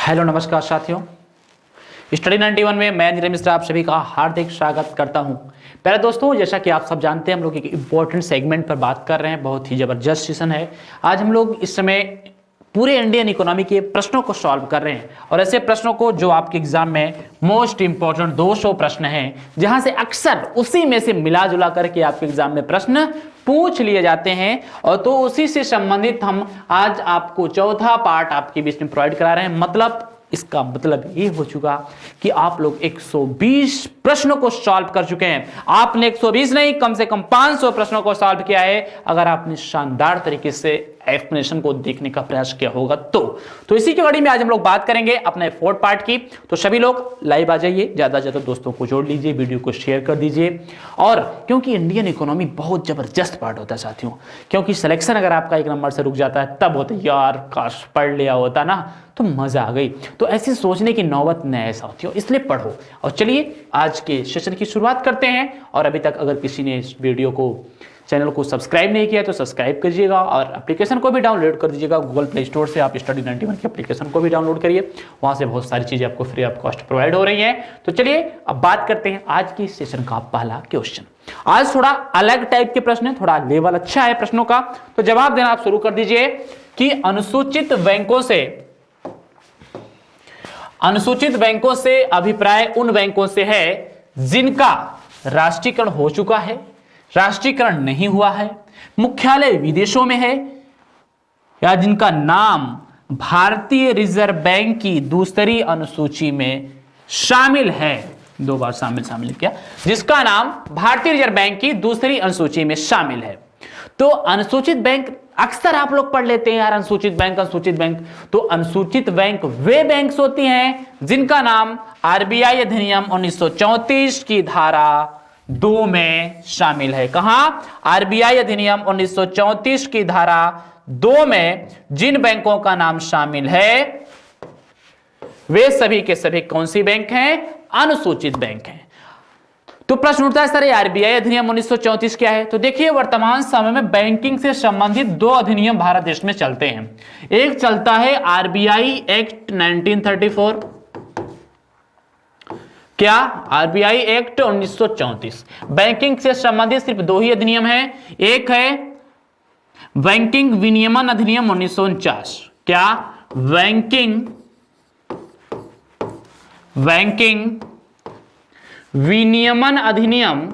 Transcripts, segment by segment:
Hello नमस्कार साथियों, study 91 में मैं नीरज मिश्रा आप सभी का हार्दिक स्वागत करता हूं। पहले दोस्तों, जैसा कि आप सब जानते हैं, हम लोग एक इंपॉर्टेंट सेगमेंट पर बात कर रहे हैं। बहुत ही जबरदस्त सेशन है। आज हम लोग इस समय पूरे इंडियन इकोनॉमी के प्रश्नों को सॉल्व कर रहे हैं, और ऐसे प्रश्नों को जो आपके एग्जाम में मोस्ट इंपॉर्टेंट 200 प्रश्न हैं, जहां से अक्सर उसी में से मिला जुला करके आपके एग्जाम में प्रश्न पूछ लिए जाते हैं। और तो उसी से संबंधित हम आज आपको चौथा पार्ट आपके बीच में प्रोवाइड करा रहे हैं। मतलब इसका मतलब ये हो चुका कि आप लोग 120 प्रश्नों को सॉल्व कर चुके हैं। आपने 120 नहीं, कम से कम 500 प्रश्नों को सॉल्व किया है, अगर आपने शानदार तरीके से एक्सप्लेनेशन को देखने का प्रयास किया होगा तो इसी की कड़ी में आज हम लोग बात करेंगे अपने फोर्थ पार्ट की। तो सभी लोग लाइव आ जाइए, ज्यादा से ज्यादा दोस्तों को जोड़ लीजिए, वीडियो को शेयर कर दीजिए। और क्योंकि इंडियन इकोनॉमी बहुत जबरदस्त पार्ट होता है साथियों, क्योंकि सिलेक्शन अगर आपका एक नंबर से रुक जाता है तब होता है यार काश पढ़ लिया होता ना तो मजा आ गई। तो ऐसे सोचने की नौबत न आए साथियों, इसलिए पढ़ो। और चलिए आज के सेशन की शुरुआत करते हैं। और अभी तक अगर किसी ने इस वीडियो को चैनल को सब्सक्राइब नहीं किया तो सब्सक्राइब कीजिएगा, और एप्लीकेशन को भी डाउनलोड कर दीजिएगा। गूगल प्ले स्टोर से आप स्टडी 91 के एप्लीकेशन को भी डाउनलोड करिए, वहां से बहुत सारी चीजें आपको फ्री ऑफ कॉस्ट प्रोवाइड हो रही हैं। तो चलिए अब बात करते हैं आज की सेशन का पहला क्वेश्चन। आज थोड़ा अलग टाइप के प्रश्न है, थोड़ा लेवल अच्छा है प्रश्नों का। तो जवाब देना आप शुरू कर दीजिए कि अनुसूचित बैंकों से अभिप्राय उन बैंकों से है जिनका राष्ट्रीयकरण हो चुका है, राष्ट्रीयकरण नहीं हुआ है, मुख्यालय विदेशों में है, या जिनका नाम भारतीय रिजर्व बैंक की दूसरी अनुसूची में शामिल है। दो बार शामिल किया, जिसका नाम भारतीय रिजर्व बैंक की दूसरी अनुसूची में शामिल है। तो अनुसूचित बैंक अक्सर आप लोग पढ़ लेते हैं यार, अनुसूचित बैंक। तो अनुसूचित बैंक वे बैंक्स होती हैं जिनका नाम आरबीआई अधिनियम 1934 की धारा 2 में शामिल है। कहां? आरबीआई अधिनियम 1934 की धारा 2 में जिन बैंकों का नाम शामिल है वे सभी के सभी कौन सी बैंक हैं? अनुसूचित बैंक हैं। तो प्रश्न उठता है सर आरबीआई अधिनियम 1934 क्या है? तो देखिए, वर्तमान समय में बैंकिंग से संबंधित 2 अधिनियम भारत देश में चलते हैं। एक चलता है आरबीआई एक्ट 1934। क्या? RBI act 1934। बैंकिंग से संबंधित सिर्फ 2 ही अधिनियम हैं। एक है बैंकिंग विनियमन अधिनियम 1949। क्या? बैंकिंग विनियमन अधिनियम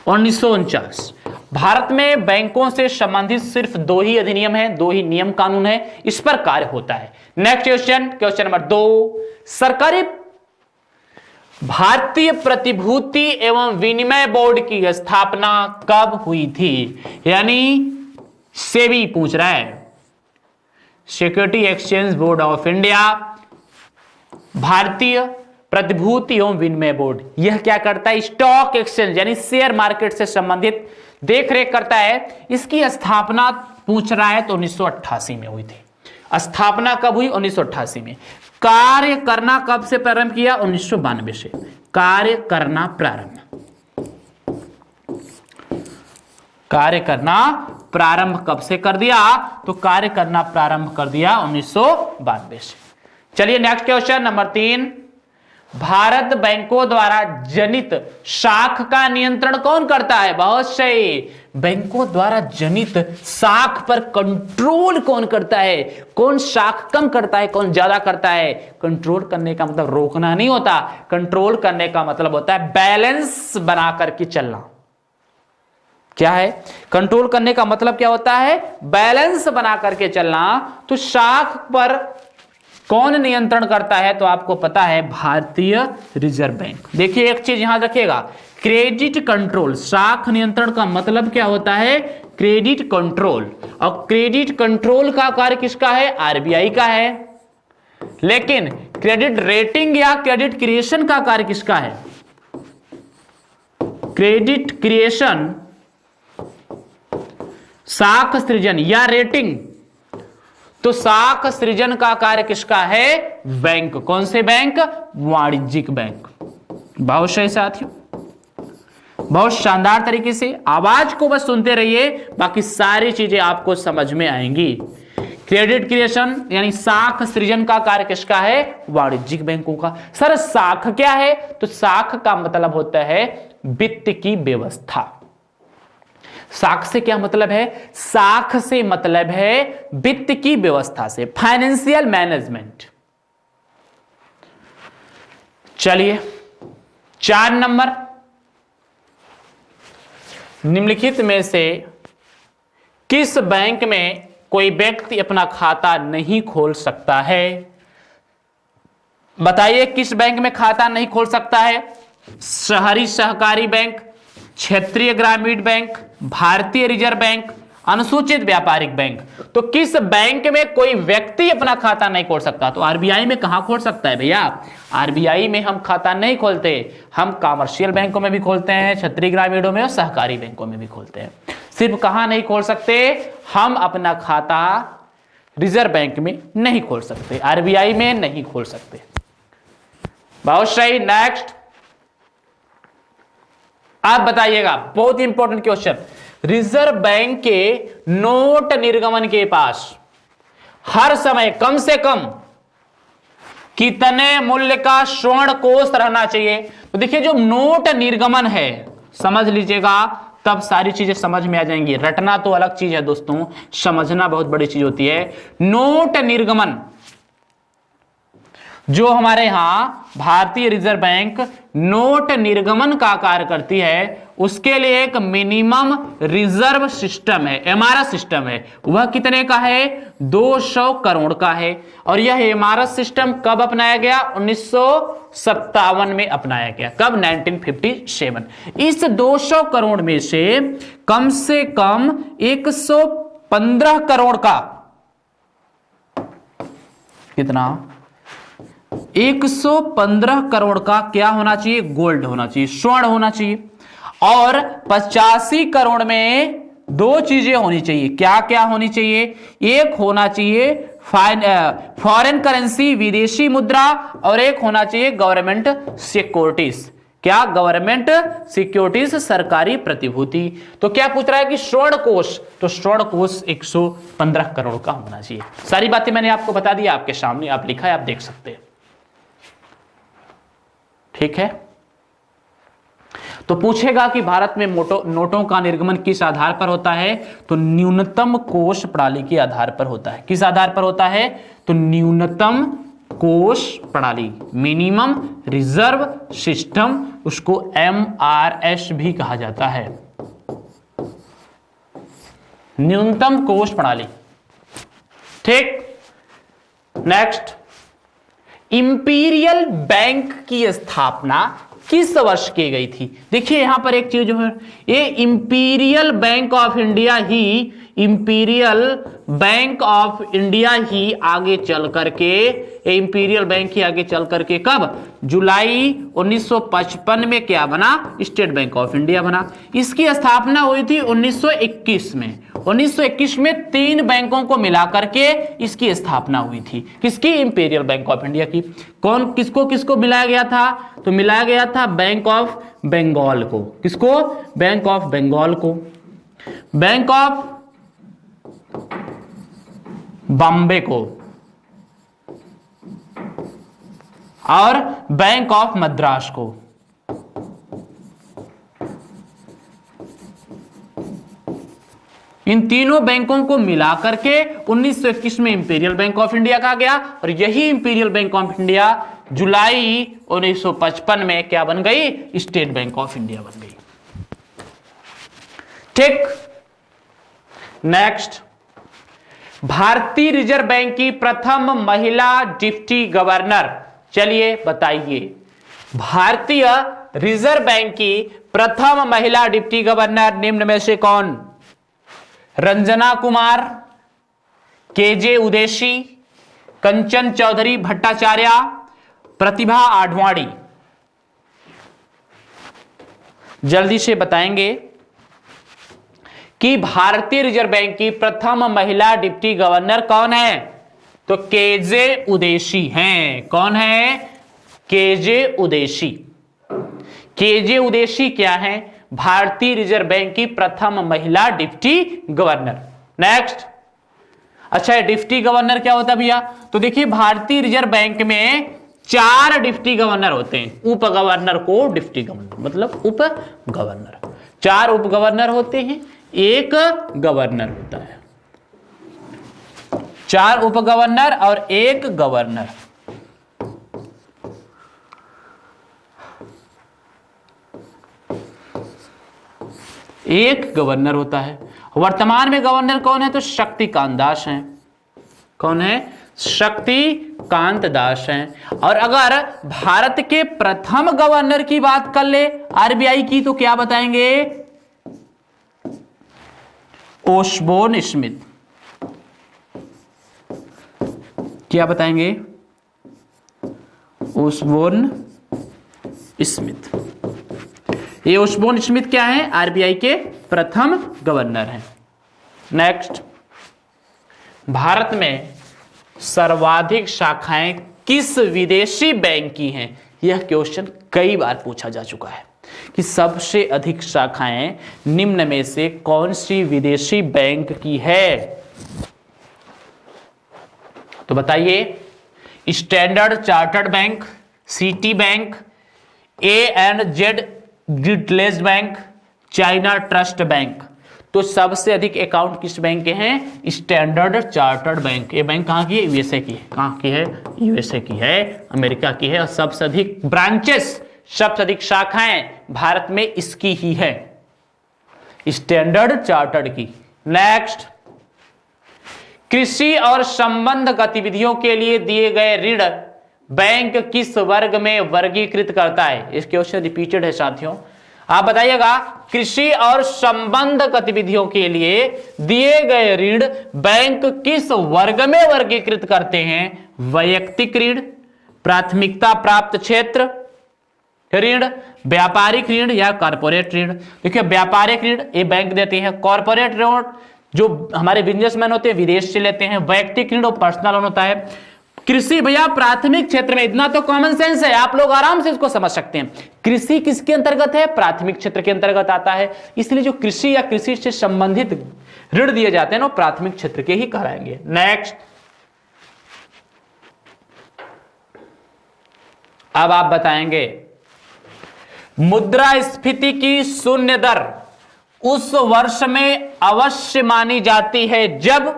1949। भारत में बैंकों से संबंधित सिर्फ 2 ही अधिनियम हैं, 2 ही नियम कानून है, इस पर कार्य होता है। नेक्स्ट क्वेश्चन नंबर 2, सरकारी भारतीय प्रतिभूति एवं विनिमय बोर्ड की स्थापना कब हुई थी? यानी सेबी पूछ रहा है, security exchange board of India, भारतीय प्रतिभूति एवं विनिमय बोर्ड। यह क्या करता है? स्टॉक एक्सचेंज यानी शेयर मार्केट से संबंधित देखरेख करता है। इसकी स्थापना पूछ रहा है तो 1988 में हुई थी। स्थापना कब हुई? 1988 में। कार्य करना कब से प्रारंभ किया? 1992 से। कार्य करना प्रारंभ कब से कर दिया? तो कार्य करना प्रारंभ कर दिया 1992 से। चलिए नेक्स्ट क्वेश्चन नंबर 3, भारत बैंकों द्वारा जनित साख का नियंत्रण कौन करता है? बहुत सही, बैंकों द्वारा जनित साख पर कंट्रोल कौन करता है? कौन साख कम करता है, कौन ज्यादा करता है? कंट्रोल करने का मतलब रोकना नहीं होता, कंट्रोल करने का मतलब होता है बैलेंस बना करके चलना। क्या है? कंट्रोल करने का मतलब क्या होता है? बैलेंस बना करके चलना। तो साख पर कौन नियंत्रण करता है? तो आपको पता है भारतीय रिजर्व बैंक। देखिए एक चीज यहां रखिएगा, क्रेडिट कंट्रोल। साख नियंत्रण का मतलब क्या होता है? Credit control. और क्रेडिट कंट्रोल का कार्य किसका है? आरबीआई का है। लेकिन क्रेडिट रेटिंग या क्रेडिट क्रिएशन का कार्य किसका है? क्रेडिट क्रिएशन, साख सृजन या रेटिंग, तो साख सृजन का कार्य किसका है? बैंक। कौन से बैंक? वाणिज्यिक बैंक। बहुत सही साथियों। बहुत शानदार तरीके से आवाज को बस सुनते रहिए, बाकी सारी चीजें आपको समझ में आएंगी। क्रेडिट क्रिएशन यानी साख सृजन का कार्य किसका है? वाणिज्यिक बैंकों का। सर साख क्या है? तो साख का मतलब होता है वित्त की व्यवस्था। साख से क्या मतलब है? साख से मतलब है वित्त की व्यवस्था से, फाइनेंशियल मैनेजमेंट। चलिए 4 नंबर, निम्नलिखित में से किस बैंक में कोई व्यक्ति अपना खाता नहीं खोल सकता है? बताइए किस बैंक में खाता नहीं खोल सकता है? शहरी सहकारी बैंक, क्षेत्रीय ग्रामीण बैंक, भारतीय रिजर्व बैंक, अनुसूचित व्यापारिक बैंक। तो किस बैंक में कोई व्यक्ति अपना खाता नहीं खोल सकता? तो आरबीआई में कहां खोल सकता है भैया? आरबीआई में हम खाता नहीं खोलते, हम कॉमर्शियल बैंकों में भी खोलते हैं, क्षेत्रीय ग्रामीणों में और सहकारी बैंकों में भी खोलते हैं। सिर्फ कहां नहीं खोल सकते? हम अपना खाता रिजर्व बैंक में नहीं खोल सकते, आरबीआई में नहीं खोल सकते। बहुत सही। नेक्स्ट आप बताइएगा, बहुत इंपॉर्टेंट क्वेश्चन। रिजर्व बैंक के नोट निर्गमन के पास हर समय कम से कम कितने मूल्य का स्वर्ण कोष रहना चाहिए? तो देखिए जो नोट निर्गमन है, समझ लीजिएगा, तब सारी चीजें समझ में आ जाएंगी। रटना तो अलग चीज है दोस्तों, समझना बहुत बड़ी चीज होती है। नोट निर्गमन जो हमारे यहां भारतीय रिजर्व बैंक नोट निर्गमन का कार्य करती है, उसके लिए एक मिनिमम रिजर्व सिस्टम है, एमआरएस सिस्टम है। वह कितने का है? 200 करोड़ का है। और यह एमआरएस सिस्टम कब अपनाया गया? 1957 में अपनाया गया। कब? 1957। इस 200 करोड़ में से कम 115 करोड़ का, कितना? 115 करोड़ का क्या होना चाहिए? गोल्ड होना चाहिए, स्वर्ण होना चाहिए। और 85 करोड़ में 2 चीजें होनी चाहिए। क्या क्या होनी चाहिए? एक होना चाहिए फॉरेन करेंसी, विदेशी मुद्रा, और एक होना चाहिए गवर्नमेंट सिक्योरिटीज। क्या? गवर्नमेंट सिक्योरिटीज, सरकारी प्रतिभूति। तो क्या पूछ रहा है कि स्वर्ण कोष, तो स्वर्ण कोष 115 करोड़ का होना चाहिए। सारी बातें मैंने आपको बता दी, आपके सामने आप लिखा है, आप देख सकते हैं। ठीक है। तो पूछेगा कि भारत में नोटों का निर्गमन किस आधार पर होता है? तो न्यूनतम कोष प्रणाली के आधार पर होता है। किस आधार पर होता है? तो न्यूनतम कोष प्रणाली, मिनिमम रिजर्व सिस्टम, उसको एमआरएस भी कहा जाता है, न्यूनतम कोष प्रणाली। ठीक। नेक्स्ट, इंपीरियल बैंक की स्थापना किस वर्ष की गई थी? देखिए यहां पर एक चीज जो है, ये इंपीरियल बैंक ऑफ इंडिया ही, इंपीरियल बैंक ऑफ इंडिया ही आगे चल करके, इंपीरियल बैंक ही आगे चल करके कब? जुलाई 1955 में क्या बना? स्टेट बैंक ऑफ इंडिया बना। इसकी स्थापना हुई थी 1921 में। 1921 में 3 बैंकों को मिला करके इसकी स्थापना हुई थी। किसकी? इंपीरियल बैंक ऑफ इंडिया की। कौन किसको किसको मिलाया गया था? तो मिलाया गया था बैंक ऑफ बंगाल को। किसको? बैंक ऑफ बंगाल को, बैंक ऑफ बॉम्बे को, और बैंक ऑफ मद्रास को। इन तीनों बैंकों को मिलाकर के 1921 में इंपीरियल बैंक ऑफ इंडिया कहा गया। और यही इंपीरियल बैंक ऑफ इंडिया जुलाई 1955 में क्या बन गई? स्टेट बैंक ऑफ इंडिया बन गई। ठीक। नेक्स्ट, भारतीय रिजर्व बैंक की प्रथम महिला डिप्टी गवर्नर, चलिए बताइए। भारतीय रिजर्व बैंक की प्रथम महिला डिप्टी गवर्नर निम्न में से कौन? रंजना कुमार, केजे उदेशी, कंचन चौधरी भट्टाचार्य, प्रतिभा आडवाणी। जल्दी से बताएंगे कि भारतीय रिजर्व बैंक की प्रथम महिला डिप्टी गवर्नर कौन है? तो केजे उदेशी हैं। कौन है? केजे उदेशी। केजे उदेशी क्या है? भारतीय रिजर्व बैंक की प्रथम महिला डिप्टी गवर्नर। नेक्स्ट, अच्छा ये डिप्टी गवर्नर क्या होता है भैया? तो देखिए भारतीय रिजर्व बैंक में 4 डिप्टी गवर्नर होते हैं। उप गवर्नर को डिप्टी गवर्नर मतलब उप गवर्नर, 4 उप गवर्नर होते हैं, 1 गवर्नर होता है। 4 उप गवर्नर और 1 गवर्नर। एक गवर्नर होता है। वर्तमान में गवर्नर कौन है? तो शक्तिकांत दास हैं। कौन है? शक्तिकांत दास हैं। और अगर भारत के प्रथम गवर्नर की बात कर ले आरबीआई की तो क्या बताएंगे? Osborne Smith. क्या बताएंगे? Osborne Smith. ये ओसबोर्न स्मिथ क्या है? आरबीआई के प्रथम गवर्नर हैं। नेक्स्ट, भारत में सर्वाधिक शाखाएं किस विदेशी बैंक की हैं? यह क्वेश्चन कई बार पूछा जा चुका है कि सबसे अधिक शाखाएं निम्न में से कौन सी विदेशी बैंक की है? तो बताइए, Standard Chartered Bank, City Bank, A&Z Grindlays Bank, China Trust Bank. तो सबसे अधिक अकाउंट किस बैंक के हैं? Standard Chartered Bank. ये बैंक कहाँ की है? यूएसए की है। कहाँ की है? यूएसए की है, अमेरिका की है। और सबसे अधिक ब्रांचेस, सबसे अधिक शाखाएं भारत में इसकी ही है, स्टैंडर्ड चार्टर्ड की। नेक्स्ट, कृषि और संबंध गतिविधियों के लिए दिए गए ऋण बैंक किस वर्ग में वर्गीकृत करता है? इस क्वेश्चन रिपीटेड है साथियों। आप बताइएगा, कृषि और संबंध गतिविधियों के लिए दिए गए ऋण बैंक किस वर्ग में वर्गीकृत करते हैं? वैयक्तिक ऋण, प्राथमिकता प्राप्त क्षेत्र ऋण, व्यापारिक ऋण या कॉर्पोरेट ऋण। देखिए व्यापारिक ऋण ये बैंक देते हैं, कॉर्पोरेट ऋण जो हमारे बिजनेसमैन होते हैं विदेश से लेते हैं, वैयक्तिक ऋण और पर्सनल लोन होता है। कृषि भैया प्राथमिक क्षेत्र में, इतना तो कॉमन सेंस है, आप लोग आराम से इसको समझ सकते हैं। कृषि किसके अंतर्गत है? प्राथमिक क्षेत्र के अंतर्गत आता है। इसलिए जो कृषि या कृषि से संबंधित ऋण दिए जाते हैं ना प्राथमिक क्षेत्र के ही कहलाएंगे। नेक्स्ट, अब आप बताएंगे मुद्रास्फीति की शून्य दर उस वर्ष में अवश्य मानी जाती है जब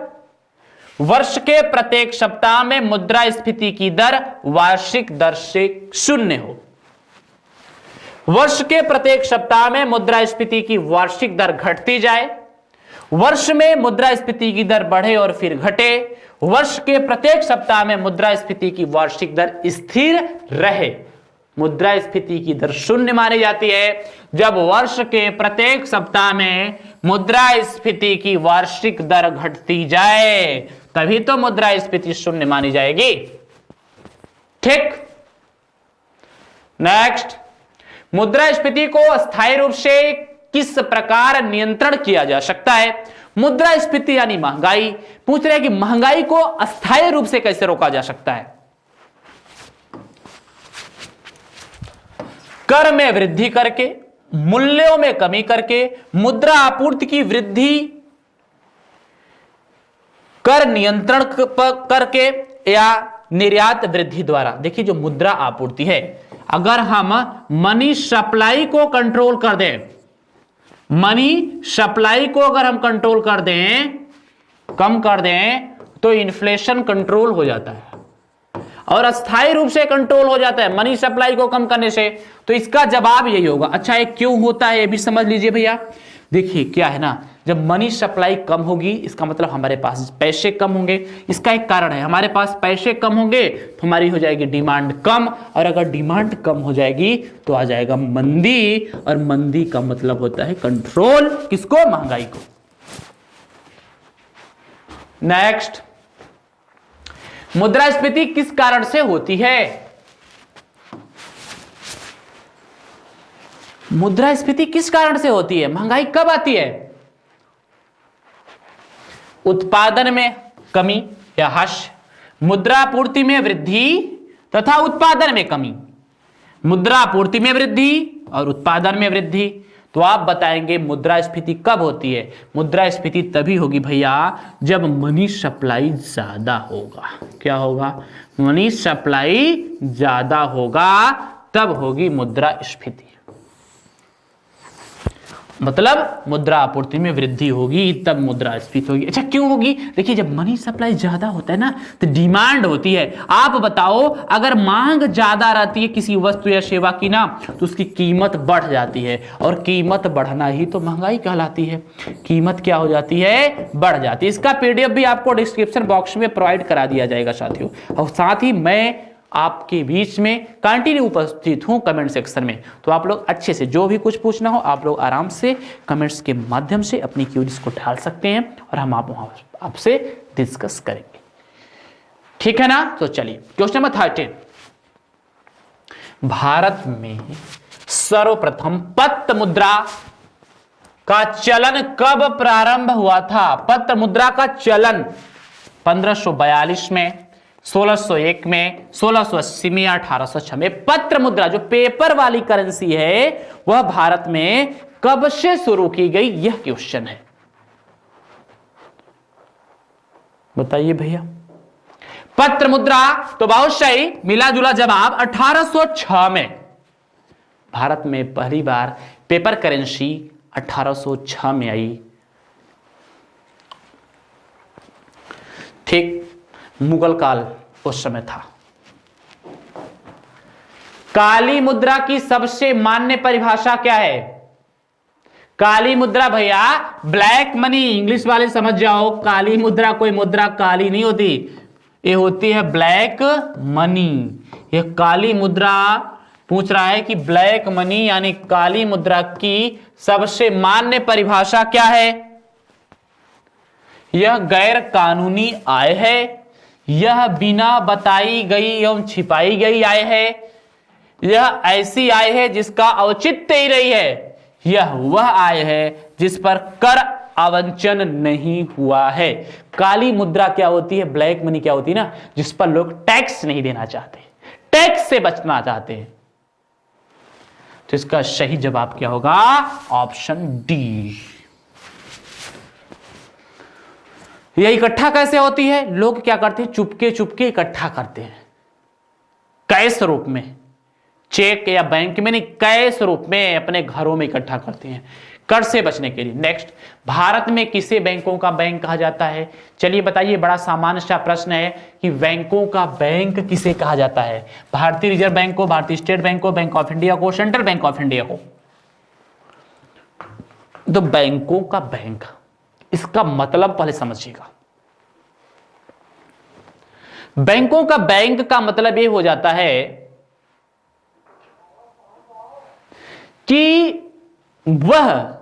वर्ष के प्रत्येक सप्ताह में मुद्रास्फीति की दर वार्षिक दर से शून्य हो। वर्ष के प्रत्येक सप्ताह में मुद्रास्फीति की वार्षिक दर घटती जाए, वर्ष में मुद्रास्फीति की दर बढ़े और फिर घटे, वर्ष के प्रत्येक सप्ताह में मुद्रास्फीति की वार्षिक दर स्थिर रहे। मुद्रास्फीति की दर शून्य मानी जाती है जब वर्ष के प्रत्येक सप्ताह में मुद्रास्फीति की वार्षिक दर घटती जाए, तभी तो मुद्रास्फीति शून्य मानी जाएगी। ठीक। नेक्स्ट, मुद्रास्फीति को अस्थायी रूप से किस प्रकार नियंत्रण किया जा सकता है? मुद्रास्फीति यानी महंगाई, पूछ रहे हैं कि महंगाई को अस्थायी रूप से कैसे रोका जा सकता है? कर में वृद्धि करके, मूल्यों में कमी करके, मुद्रा आपूर्ति की वृद्धि, कर नियंत्रण करके या निर्यात वृद्धि द्वारा। देखिए जो मुद्रा आपूर्ति है, अगर हम मनी सप्लाई को कंट्रोल कर दें, मनी सप्लाई को अगर हम कंट्रोल कर दें, कम कर दें, तो इन्फ्लेशन कंट्रोल हो जाता है और अस्थायी रूप से कंट्रोल हो जाता है मनी सप्लाई को कम करने से। तो इसका जवाब यही होगा। अच्छा ये क्यों होता है ये भी समझ लीजिए भैया। देखिए क्या है ना, जब मनी सप्लाई कम होगी इसका मतलब हमारे पास पैसे कम होंगे। इसका एक कारण है, हमारे पास पैसे कम होंगे तो हमारी हो जाएगी डिमांड कम, और अगर डिमांड कम हो जाएगी तो आ जाएगा मंदी, और मंदी का मतलब होता है कंट्रोल, किसको? महंगाई को। नेक्स्ट, मुद्रास्फीति किस कारण से होती है? मुद्रास्फीति किस कारण से होती है? महंगाई कब आती है? उत्पादन में कमी या ह्रास, मुद्रापूर्ति में वृद्धि तथा उत्पादन में कमी। मुद्रापूर्ति में वृद्धि और उत्पादन में वृद्धि। तो आप बताएंगे मुद्रास्फीति कब होती है? मुद्रास्फीति तभी होगी भैया जब मनी सप्लाई ज्यादा होगा। क्या होगा? मनी सप्लाई ज्यादा होगा तब होगी मुद्रास्फीति। मतलब मुद्रा आपूर्ति में वृद्धि होगी तब मुद्रास्फीति होगी। अच्छा क्यों होगी? देखिए जब मनी सप्लाई ज्यादा होता है ना तो डिमांड होती है। आप बताओ अगर मांग ज्यादा रहती है किसी वस्तु या सेवा की ना तो उसकी कीमत बढ़ जाती है, और कीमत बढ़ना ही तो महंगाई कहलाती है। कीमत क्या हो जाती है? बढ़ जाती है। इसका पीडीएफ भी आपको डिस्क्रिप्शन बॉक्स में प्रोवाइड करा दिया जाएगा साथियों। और साथ ही मैं आपके बीच में कंटिन्यू उपस्थित हूं कमेंट सेक्शन में, तो आप लोग अच्छे से जो भी कुछ पूछना हो आप लोग आराम से कमेंट्स के माध्यम से अपनी क्यूरीज को ढाल सकते हैं और हम आपसे डिस्कस करेंगे। ठीक है ना? तो चलिए क्वेश्चन नंबर 13। भारत में सर्वप्रथम पत्र मुद्रा का चलन कब प्रारंभ हुआ था? पत्र मुद्रा का चलन 1542 में, 1601 में, 1680 में या 1806 में। पत्र मुद्रा जो पेपर वाली करेंसी है वह भारत में कब से शुरू की गई? यह क्वेश्चन है। बताइए भैया। पत्र मुद्रा तो बहुत सही, मिला जुला जवाब 1806 में। भारत में पहली बार पेपर करेंसी 1806 में आई। ठीक मुगल काल उस समय था। काली मुद्रा की सबसे मान्य परिभाषा क्या है? काली मुद्रा भैया ब्लैक मनी, इंग्लिश वाले समझ जाओ, काली मुद्रा कोई मुद्रा काली नहीं होती, ये होती है ब्लैक मनी। ये काली मुद्रा पूछ रहा है कि ब्लैक मनी यानी काली मुद्रा की सबसे मान्य परिभाषा क्या है? यह गैर कानूनी आय है, यह बिना बताई गई एवं छिपाई गई आय है, यह ऐसी आय है जिसका औचित्य ही नहीं है, यह वह आय है जिस पर कर आवंचन नहीं हुआ है। काली मुद्रा क्या होती है? ब्लैक मनी क्या होती है ना, जिस पर लोग टैक्स नहीं देना चाहते, टैक्स से बचना चाहते हैं। तो इसका सही जवाब क्या होगा? Option D. यह इकट्ठा कैसे होती है? लोग क्या करते हैं? चुपके चुपके इकट्ठा करते हैं, कैश रूप में, चेक या बैंक में नहीं, कैश रूप में अपने घरों में इकट्ठा करते हैं कर से बचने के लिए। नेक्स्ट, भारत में किसे बैंकों का बैंक कहा जाता है? चलिए बताइए, बड़ा सामान्य सा प्रश्न है कि बैंकों का बैंक किसे कहा जाता है? भारतीय रिजर्व बैंक को, भारतीय स्टेट बैंक को, बैंक ऑफ इंडिया को, सेंट्रल बैंक ऑफ इंडिया को। तो बैंकों का बैंक, इसका मतलब पहले समझिएगा। बैंकों का बैंक का मतलब यह हो जाता है कि वह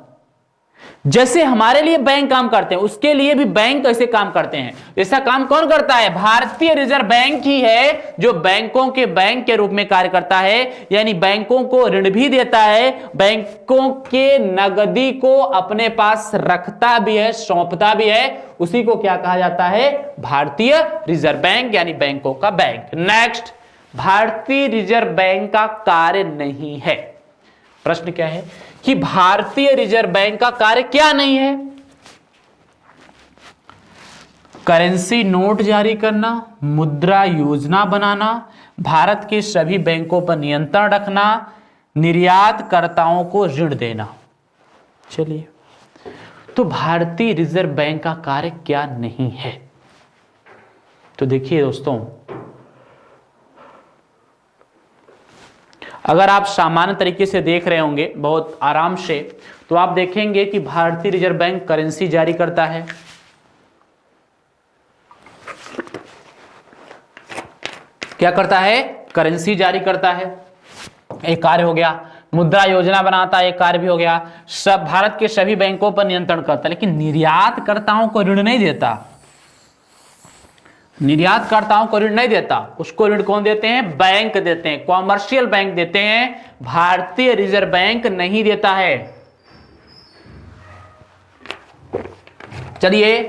जैसे हमारे लिए बैंक काम करते हैं उसके लिए भी बैंक ऐसे काम करते हैं। ऐसा काम कौन करता है? भारतीय रिजर्व बैंक ही है जो बैंकों के बैंक के रूप में कार्य करता है, यानी बैंकों को ऋण भी देता है, बैंकों के नगदी को अपने पास रखता भी है, सौंपता भी है। उसी को क्या कहा जाता है? भारतीय रिजर्व बैंक, यानी बैंकों का बैंक। नेक्स्ट, भारतीय रिजर्व बैंक का कार्य नहीं है। प्रश्न क्या है कि भारतीय रिजर्व बैंक का कार्य क्या नहीं है? करेंसी नोट जारी करना, मुद्रा योजना बनाना, भारत के सभी बैंकों पर नियंत्रण रखना, निर्यातकर्ताओं को ऋण देना। चलिए, तो भारतीय रिजर्व बैंक का कार्य क्या नहीं है? तो देखिए दोस्तों, अगर आप सामान्य तरीके से देख रहे होंगे बहुत आराम से, तो आप देखेंगे कि भारतीय रिजर्व बैंक करेंसी जारी करता है। क्या करता है? करेंसी जारी करता है, एक कार्य हो गया। मुद्रा योजना बनाता है, एक कार्य भी हो गया। सब भारत के सभी बैंकों पर नियंत्रण करता है, लेकिन निर्यातकर्ताओं को ऋण नहीं देता। निर्यातकर्ताओं को ऋण नहीं देता। उसको ऋण कौन देते हैं? बैंक देते हैं, कॉमर्शियल बैंक देते हैं, भारतीय रिजर्व बैंक नहीं देता है। चलिए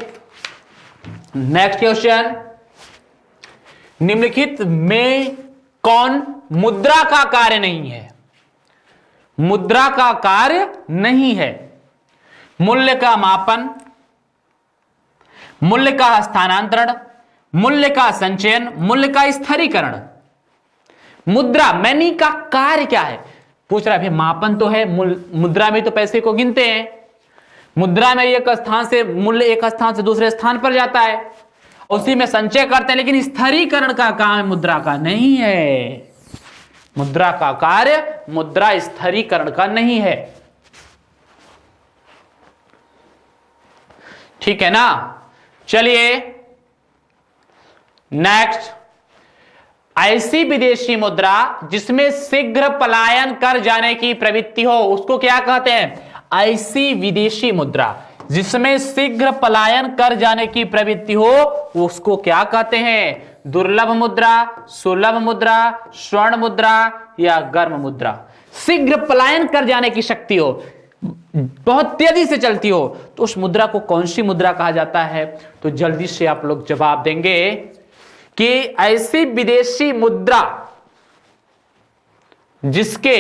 नेक्स्ट क्वेश्चन, निम्नलिखित में कौन मुद्रा का कार्य नहीं है? मुद्रा का कार्य नहीं है। मूल्य का मापन, मूल्य का हस्तांतरण, मूल्य का संचयन, मूल्य का स्थिरीकरण। मुद्रा मनी का कार्य क्या है? पूछ रहा है। मापन तो है, मुद्रा में तो पैसे को गिनते हैं। मुद्रा में एक स्थान से मूल्य एक स्थान से दूसरे स्थान पर जाता है, उसी में संचय करते हैं, लेकिन स्थिरीकरण का काम मुद्रा का नहीं है। मुद्रा का कार्य मुद्रा स्थिरीकरण का नहीं है। ठीक है ना? चलिए नेक्स्ट, ऐसी विदेशी मुद्रा जिसमें शीघ्र पलायन कर जाने की प्रवृत्ति हो उसको क्या कहते हैं? ऐसी विदेशी मुद्रा जिसमें शीघ्र पलायन कर जाने की प्रवृत्ति हो उसको क्या कहते हैं? दुर्लभ मुद्रा, सुलभ मुद्रा, स्वर्ण मुद्रा या गर्म मुद्रा। शीघ्र पलायन कर जाने की शक्ति हो, बहुत तेजी से चलती हो, तो उस मुद्रा को कौन सी मुद्रा कहा जाता है? तो जल्दी से आप लोग जवाब देंगे कि ऐसी विदेशी मुद्रा जिसके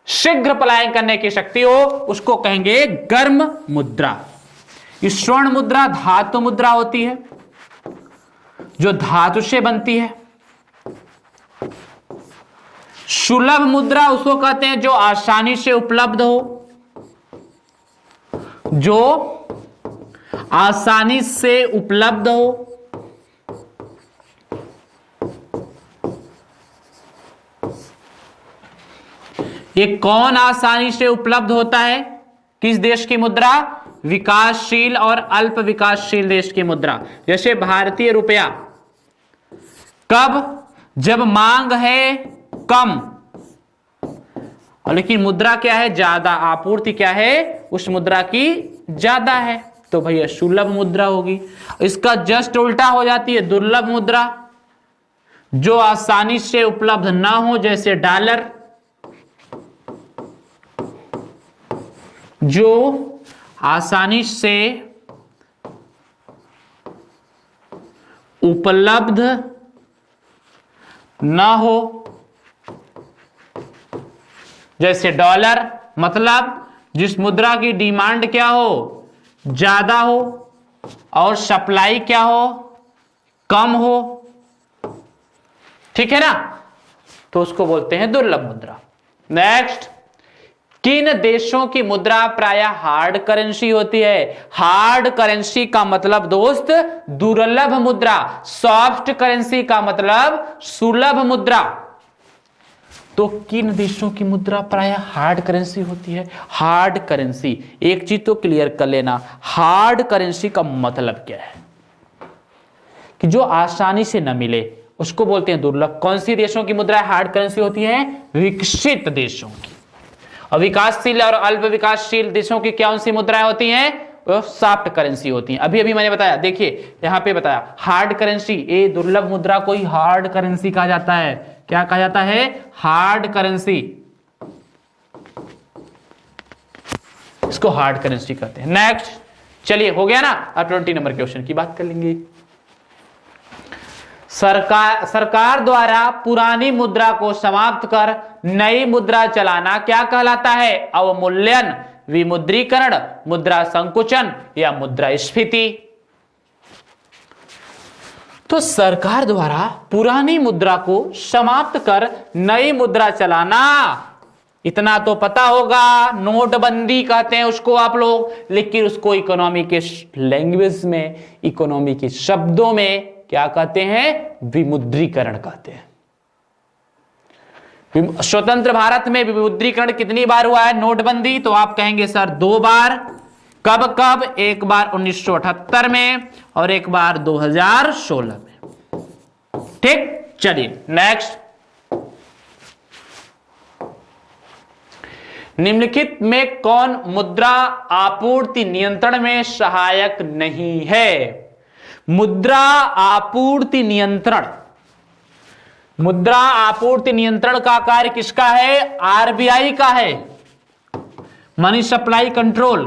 शीघ्र पलायन करने की शक्ति हो उसको कहेंगे गर्म मुद्रा। स्वर्ण मुद्रा धातु मुद्रा होती है जो धातु से बनती है। सुलभ मुद्रा उसको कहते हैं जो आसानी से उपलब्ध हो, जो आसानी से उपलब्ध हो। ये कौन आसानी से उपलब्ध होता है? किस देश की मुद्रा? विकासशील और अल्प विकासशील देश की मुद्रा। जैसे भारतीय रुपया, कब? जब मांग है कम और लेकिन मुद्रा क्या है? ज्यादा, आपूर्ति क्या है? उस मुद्रा की ज्यादा है, तो भैया सुलभ मुद्रा होगी। इसका जस्ट उल्टा हो जाती है दुर्लभ मुद्रा, जो आसानी से उपलब्ध ना हो, जैसे डॉलर, जो आसानी से उपलब्ध ना हो, जैसे डॉलर। मतलब जिस मुद्रा की डिमांड क्या हो? ज्यादा हो और सप्लाई क्या हो? कम हो। ठीक है ना? तो उसको बोलते हैं दुर्लभ मुद्रा। नेक्स्ट, किन देशों की मुद्रा प्रायः हार्ड करेंसी होती है? हार्ड करेंसी का मतलब दोस्त दुर्लभ मुद्रा, सॉफ्ट करेंसी का मतलब सुलभ मुद्रा। तो किन देशों की मुद्रा प्रायः हार्ड करेंसी होती है? हार्ड करेंसी, एक चीज तो क्लियर कर लेना, हार्ड करेंसी का मतलब क्या है? कि जो आसानी से न मिले उसको बोलते हैं दुर्लभ। कौन सी देशों की मुद्रा हार्ड करेंसी होती है? विकसित देशों की। और विकासशील और अल्प विकासशील देशों की कौन सी मुद्राएं होती हैं? वो सॉफ्ट करेंसी होती हैं। अभी अभी मैंने बताया, देखिए यहां पे बताया हार्ड करेंसी, ये दुर्लभ मुद्रा को ही हार्ड करेंसी कहा जाता है। क्या कहा जाता है? Hard currency. इसको हार्ड करेंसी कहते हैं। नेक्स्ट, चलिए हो गया ना? अब 20 नंबर क्वेश्चन की बात कर लेंगे। सरकार द्वारा पुरानी मुद्रा को समाप्त कर नई मुद्रा चलाना क्या कहलाता है? अवमूल्यन, विमुद्रीकरण, मुद्रा संकुचन या मुद्रास्फीति। तो सरकार द्वारा पुरानी मुद्रा को समाप्त कर नई मुद्रा चलाना, इतना तो पता होगा, नोटबंदी कहते हैं उसको आप लोग, लेकिन उसको इकोनॉमी के लैंग्वेज में, इकोनॉमी के शब्दों में क्या कहते हैं? विमुद्रीकरण कहते हैं। स्वतंत्र भारत में विमुद्रीकरण कितनी बार हुआ है? नोटबंदी, तो आप कहेंगे सर 2 बार। कब कब? एक बार 1978 में और एक बार 2016 में। ठीक, चलिए नेक्स्ट। निम्नलिखित में कौन मुद्रा आपूर्ति नियंत्रण में सहायक नहीं है? मुद्रा आपूर्ति नियंत्रण, मुद्रा आपूर्ति नियंत्रण का कार्य किसका है? आरबीआई का है। मनी सप्लाई कंट्रोल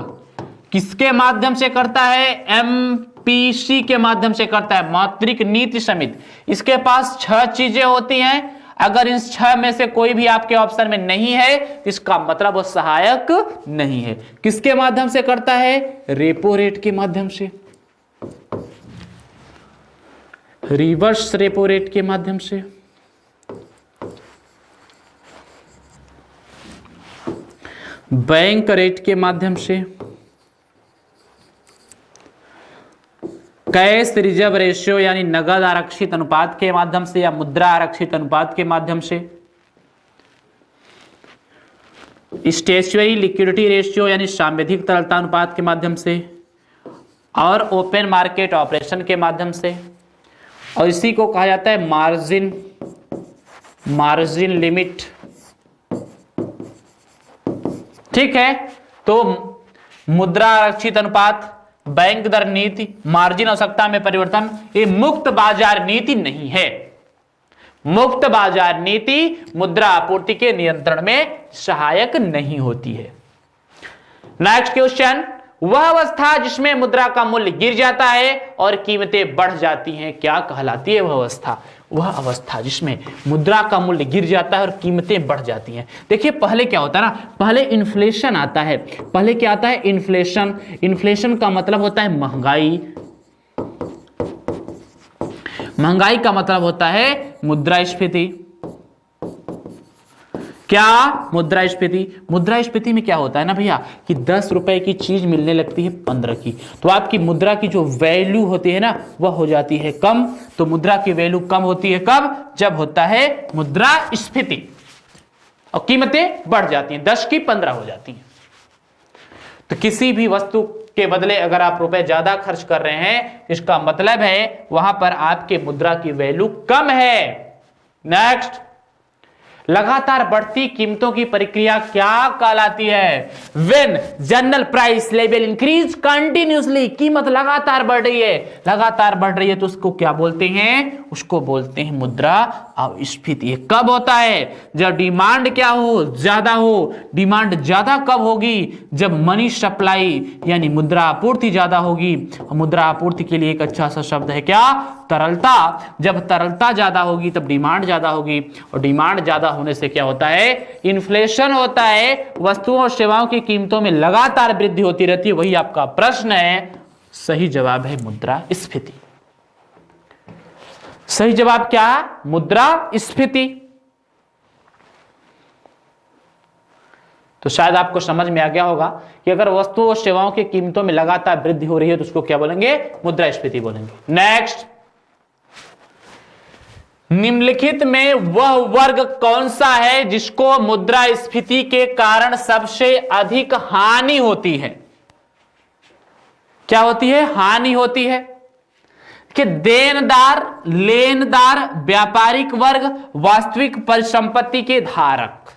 किसके माध्यम से करता है? एमपीसी के माध्यम से करता है, मौद्रिक नीति समिति। इसके पास 6 चीजें होती हैं, अगर इन 6 में से कोई भी आपके ऑप्शन में नहीं है, इसका मतलब वो सहायक नहीं है। किसके माध्यम से करता है? रेपो रेट के माध्यम से, रिवर्स रेपो रेट के माध्यम से, बैंक रेट के माध्यम से, कैश रिजर्व रेशियो यानी नगद आरक्षित अनुपात के माध्यम से, या मुद्रा आरक्षित अनुपात के माध्यम से, स्टेचुअरी लिक्विडिटी रेशियो यानी सांविधिक तरलता अनुपात के माध्यम से, और ओपन मार्केट ऑपरेशन के माध्यम से, और इसी को कहा जाता है मार्जिन लिमिट। ठीक है, तो मुद्रा आरक्षित अनुपात, बैंक दर नीति, मार्जिन आवश्यकता में परिवर्तन, ये मुक्त बाजार नीति नहीं है। मुक्त बाजार नीति मुद्रा आपूर्ति के नियंत्रण में सहायक नहीं होती है। नेक्स्ट क्वेश्चन, वह अवस्था जिसमें मुद्रा का मूल्य गिर जाता है और कीमतें बढ़ जाती हैं, क्या कहलाती है वह अवस्था? वह अवस्था जिसमें मुद्रा का मूल्य गिर जाता है और कीमतें बढ़ जाती हैं। देखिए पहले क्या होता है ना, पहले इन्फ्लेशन आता है। पहले क्या आता है? इन्फ्लेशन। इन्फ्लेशन का मतलब होता है महंगाई। महंगाई का मतलब होता है मुद्रास्फीति। क्या? मुद्रास्फीति। मुद्रास्फीति में क्या होता है ना भैया कि 10 रुपए की चीज मिलने लगती है 15 की, तो आपकी मुद्रा की जो वैल्यू होती है ना वह हो जाती है कम। तो मुद्रा की वैल्यू कम होती है कब? जब होता है मुद्रास्फीति, और कीमतें बढ़ जाती हैं, 10 की 15 हो जाती हैं। तो किसी भी वस्तु के बदले अगर आप रुपए ज्यादा खर्च कर रहे हैं, इसका मतलब है वहां पर आपके मुद्रा की वैल्यू कम है। नेक्स्ट, लगातार बढ़ती कीमतों की प्रक्रिया क्या कहलाती है? When general price level increase continuously, कीमत लगातार बढ़ रही है, लगातार बढ़ रही है, तो उसको क्या बोलते हैं? उसको बोलते हैं मुद्रा अपस्फीति। कब होता है? जब डिमांड क्या हो? ज्यादा हो। डिमांड ज्यादा कब होगी? जब मनी सप्लाई यानी मुद्रा आपूर्ति ज्यादा होगी। मुद्रा आपूर्ति के लिए एक अच्छा सा शब्द है क्या? तरलता। जब तरलता ज्यादा होगी तब डिमांड ज्यादा होगी, और डिमांड ज्यादा होने से क्या होता है? इन्फ्लेशन होता है। वस्तुओं और सेवाओं की कीमतों में लगातार वृद्धि होती रहती है। वही आपका प्रश्न है। सही जवाब है मुद्रास्फीति। सही जवाब क्या? मुद्रास्फीति। तो शायद आपको समझ में आ गया होगा कि अगर वस्तुओं और सेवाओं की कीमतों में लगातार वृद्धि हो रही है तो उसको क्या बोलेंगे? मुद्रास्फीति बोलेंगे। नेक्स्ट, निम्नलिखित में वह वर्ग कौन सा है जिसको मुद्रास्फीति के कारण सबसे अधिक हानि होती है? क्या होती है? हानि होती है। कि देनदार, लेनदार, व्यापारिक वर्ग, वास्तविक परिसंपत्ति के धारक।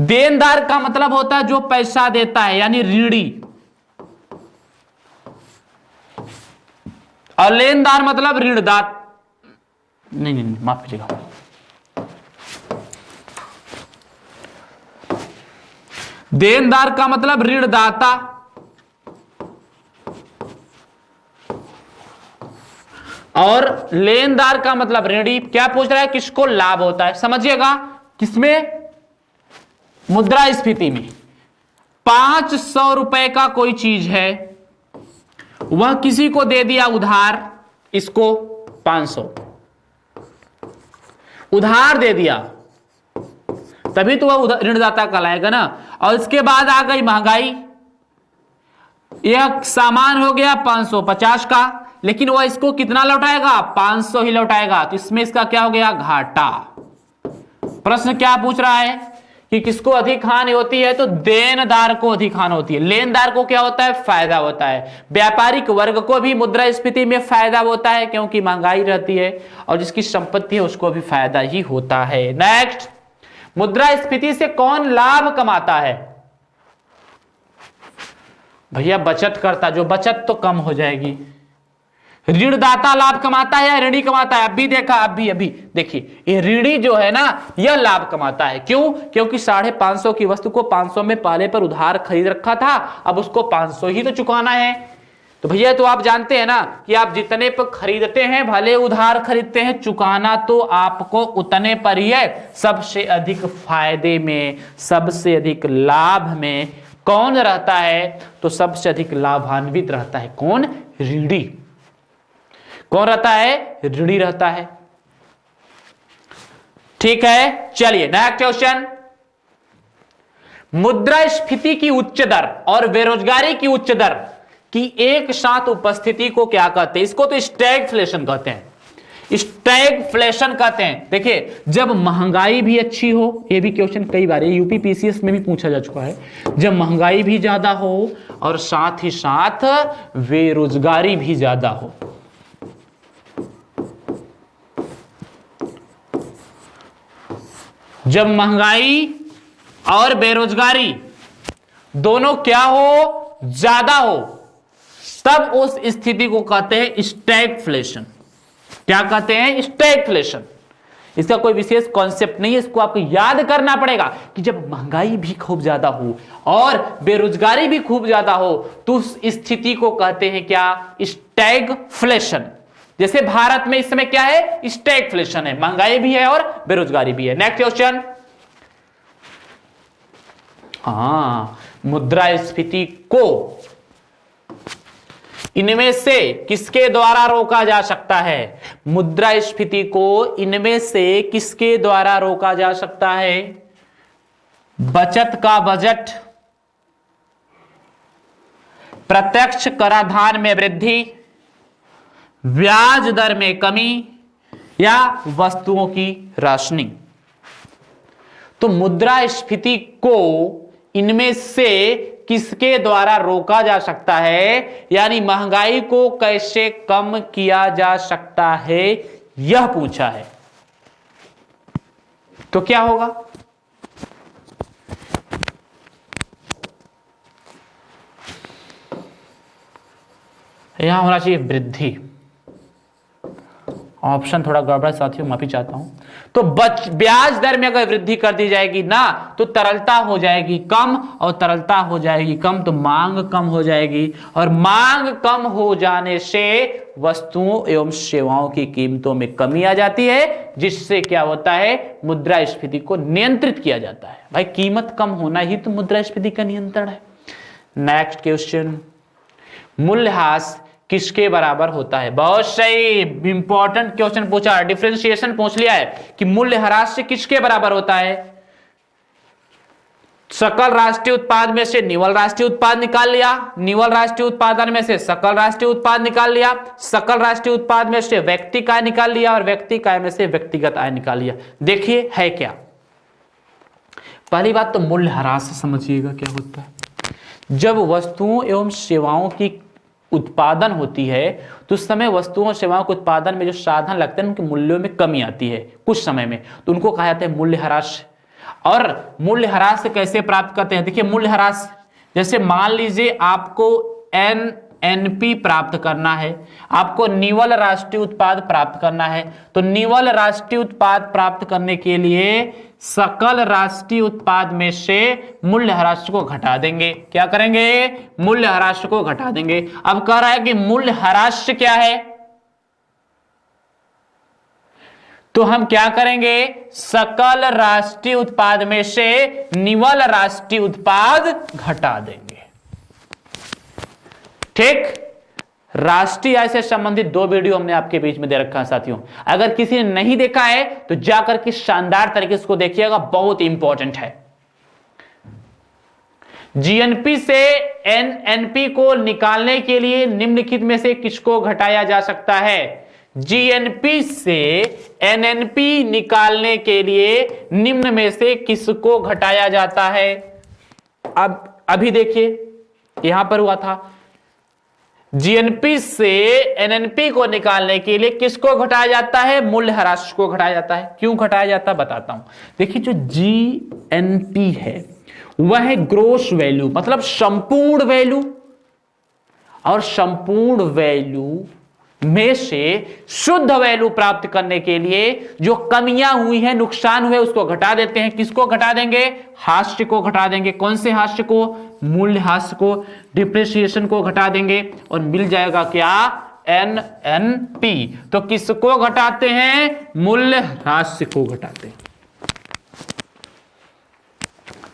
देनदार का मतलब होता है जो पैसा देता है यानी ऋणी, और लेनदार मतलब ऋणदाता। नहीं, माफ कीजिएगा, देनदार का मतलब ऋणदाता, और लेनदार का मतलब ऋणी। क्या पूछ रहा है? किसको लाभ होता है? समझिएगा, किसमें? मुद्रास्फीति में। 500 रुपए का कोई चीज है, वह किसी को दे दिया उधार, इसको 500 उधार दे दिया, तभी तो वह ऋणदाता कहलाएगा ना। और इसके बाद आ गई महंगाई, यह सामान हो गया 550 का, लेकिन वह इसको कितना लौटाएगा? 500 ही लौटाएगा। तो इसमें इसका क्या हो गया? घाटा। प्रश्न क्या पूछ रहा है कि किसको अधिक हानि होती है? तो देनदार को अधिक हानि होती है। लेनदार को क्या होता है? फायदा होता है। व्यापारिक वर्ग को भी मुद्रास्फीति में फायदा होता है क्योंकि महंगाई रहती है, और जिसकी संपत्ति है उसको भी फायदा ही होता है। नेक्स्ट, मुद्रास्फीति से कौन लाभ कमाता है? भैया बचत करता, जो बचत तो कम हो जाएगी। ऋणदाता लाभ कमाता है या ऋणी कमाता है? अभी देखा, अभी देखिए, ये ऋणी जो है ना यह लाभ कमाता है। क्यों? क्योंकि 550 की वस्तु को 500 में पहले पर उधार खरीद रखा था, अब उसको 500 ही तो चुकाना है। तो भैया तो आप जानते हैं ना कि आप जितने पर खरीदते हैं, भले उधार खरीदते हैं, चुकाना तो आपको उतने पर ही है। सबसे अधिक फायदे में, सबसे अधिक लाभ में कौन रहता है? तो सबसे अधिक लाभान्वित रहता है कौन? ऋणी। कौन रहता है? ऋणी रहता है। ठीक है, चलिए नेक्स्ट क्वेश्चन। मुद्रास्फीति की उच्च दर और बेरोजगारी की उच्च दर की एक साथ उपस्थिति को क्या कहते हैं? इसको तो स्टैगफ्लेशन कहते हैं। स्टैगफ्लेशन कहते हैं। देखिए, जब महंगाई भी अच्छी हो, ये भी क्वेश्चन कई बार यूपी पीसीएस में भी पूछा जा चुका है, जब महंगाई भी ज्यादा हो और साथ ही साथ बेरोजगारी भी ज्यादा हो, जब महंगाई और बेरोजगारी दोनों क्या हो? ज्यादा हो, तब उस स्थिति को कहते हैं स्टैगफ्लेशन। क्या कहते हैं? स्टैगफ्लेशन। इसका कोई विशेष कॉन्सेप्ट नहीं है, इसको आपको याद करना पड़ेगा कि जब महंगाई भी खूब ज्यादा हो और बेरोजगारी भी खूब ज्यादा हो तो उस स्थिति को कहते हैं क्या? स्टैगफ्लेशन। जैसे भारत में इस समय क्या है? स्टैगफ्लेशन है, महंगाई भी है और बेरोजगारी भी है। Next question. मुद्रास्फीति को इनमें से किसके द्वारा रोका जा सकता है? मुद्रास्फीति को इनमें से किसके द्वारा रोका जा सकता है? बचत का बजट, प्रत्यक्ष कराधान में वृद्धि, ब्याज दर में कमी या वस्तुओं की राशनिंग। तो मुद्रास्फीति को इनमें से किसके द्वारा रोका जा सकता है, यानी महंगाई को कैसे कम किया जा सकता है, यह पूछा है। तो क्या होगा? यहां होना चाहिए वृद्धि। ऑप्शन थोड़ा गड़बड़ साथियों, माफी चाहता हूं। तो ब्याज दर में अगर वृद्धि कर दी जाएगी ना, तो तरलता हो जाएगी कम, और तरलता हो जाएगी कम तो मांग कम हो जाएगी, और मांग कम हो जाने से वस्तुओं एवं सेवाओं की कीमतों में कमी आ जाती है, जिससे क्या होता है? मुद्रास्फीति को नियंत्रित किया जाता है। भाई कीमत कम होना ही तो मुद्रास्फीति का नियंत्रण है। Next question. मूल्यह्रास किसके बराबर होता है? बहुत सही, इंपॉर्टेंट क्वेश्चन पूछा है, डिफरेंशिएशन पूछ लिया है कि मूल्यह्रास से किसके बराबर होता है? सकल राष्ट्रीय उत्पाद में से निवल राष्ट्रीय उत्पाद निकाल लिया, निवल राष्ट्रीय उत्पादन में से सकल राष्ट्रीय उत्पाद निकाल लिया, सकल राष्ट्रीय उत्पाद में से व्यक्तिगत आय निकाल लिया, और व्यक्तिगत आय में से व्यक्तिगत आय निकाल लिया। देखिए है क्या। पहली बात तो मूल्यह्रास समझिएगा क्या होता है। जब वस्तुओं एवं सेवाओं की उत्पादन होती है तो उस समय वस्तुओं और सेवाओं के उत्पादन में जो साधन लगते हैं उनके मूल्यों में कमी आती है कुछ समय में, तो उनको कहा जाता है मूल्यह्रास। और मूल्यह्रास कैसे प्राप्त करते हैं? देखिए मूल्यह्रास, जैसे मान लीजिए आपको एनएनपी प्राप्त करना है, आपको निवल राष्ट्रीय उत्पाद प्राप्त करना है, तो निवल राष्ट्रीय उत्पाद प्राप्त करने के लिए सकल राष्ट्रीय उत्पाद में से मूल्यह्रास को घटा देंगे। क्या करेंगे? मूल्यह्रास को घटा देंगे। अब कह रहा है कि मूल्यह्रास क्या है, तो हम क्या करेंगे? सकल राष्ट्रीय उत्पाद में से निवल राष्ट्रीय उत्पाद घटा देंगे। ठीक, राष्ट्रीय आय से संबंधित 2 वीडियो हमने आपके बीच में दे रखा है साथियों, अगर किसी ने नहीं देखा है तो जाकर के शानदार तरीके से इसको देखिएगा, बहुत इंपॉर्टेंट है। जीएनपी से एनएनपी को निकालने के लिए निम्नलिखित में से किसको घटाया जा सकता है? जीएनपी से एनएनपी निकालने के लिए निम्न में से किसको घटाया जाता है? अब अभी देखिए यहां पर हुआ था, जीएनपी से एनएनपी को निकालने के लिए किसको घटाया जाता है? मूल्यह्रास को घटाया जाता है। क्यों घटाया जाता है बताता हूं। देखिए जो जीएनपी है वह है ग्रोस वैल्यू, मतलब संपूर्ण वैल्यू, और संपूर्ण वैल्यू में से शुद्ध वैल्यू प्राप्त करने के लिए जो कमियां हुई हैं, नुकसान हुए, उसको घटा देते हैं। किसको घटा देंगे? हास्य को घटा देंगे। कौन से हास्य को? मूल्य हास्य को, डिप्रिसिएशन को घटा देंगे और मिल जाएगा क्या? NNP। तो किसको घटाते हैं? मूल्य हास्य को घटाते हैं।